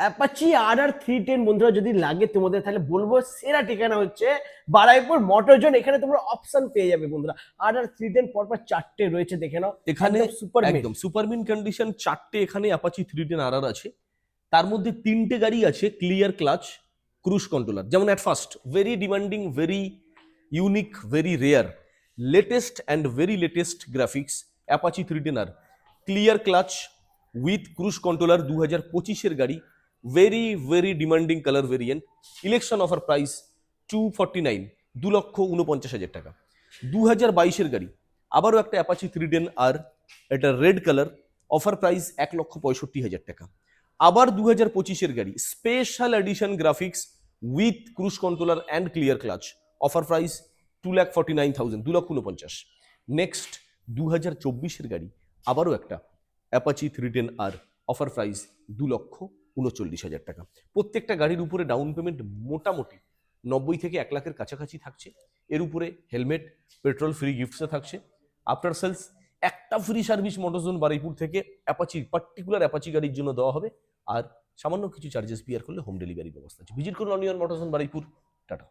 Apache RR 310 বন্ধুরা যদি লাগে তোমাদের, তাহলে বলবো সেরা ঠিকানা হচ্ছে বারুইপুর মোটর জোন। এখানে তোমরা অপশন পেয়ে যাবে বন্ধুরা। RR 310 পরপর 4টে রয়েছে, দেখে নাও। এখানে একদম সুপার মিড। একদম সুপার মিন কন্ডিশন, 4টে এখানে অ্যাপাচি 310 RR আছে। তার মধ্যে 3টে গাড়ি আছে ক্লিয়ার ক্লাচ ক্রুজ কন্ট্রোলার। যেমন at first very demanding, very unique, very rare, latest and very latest graphics Apache 310R clear clutch with cruise controller 2025-এর গাড়ি। Very very demanding colour variant. Election offer price 249, 2,49,000 টাকা। 2022-এর গাড়ি, আবারও একটা Apache 310R, এটা red colour, offer price 1,65,000 টাকা। আবার 2025-এর গাড়ি, special edition graphics with cruise controller and clear clutch, offer price 2,49,000, 2,49,000। Next 2024-এর গাড়ি, আবারও একটা অ্যাপাচি 310R, অফার প্রাইস 2,39,000 টাকা। প্রত্যেকটা গাড়ির উপরে ডাউন পেমেন্ট মোটামুটি 90 থেকে 1 লাখের কাছাকাছি থাকছে। এর উপরে হেলমেট, পেট্রোল ফ্রি গিফটসে থাকছে। আফটার সেলস একটা ফ্রি সার্ভিস মোটরজোন বারুইপুর থেকে অ্যাপাচি, পার্টিকুলার অ্যাপাচি গাড়ির জন্য দেওয়া হবে। আর সামান্য কিছু চার্জেস বিয়ার করলে হোম ডেলিভারি ব্যবস্থা আছে। ভিজিট করুন অনিয়ন মোটরজোন বারুইপুর। টাটা।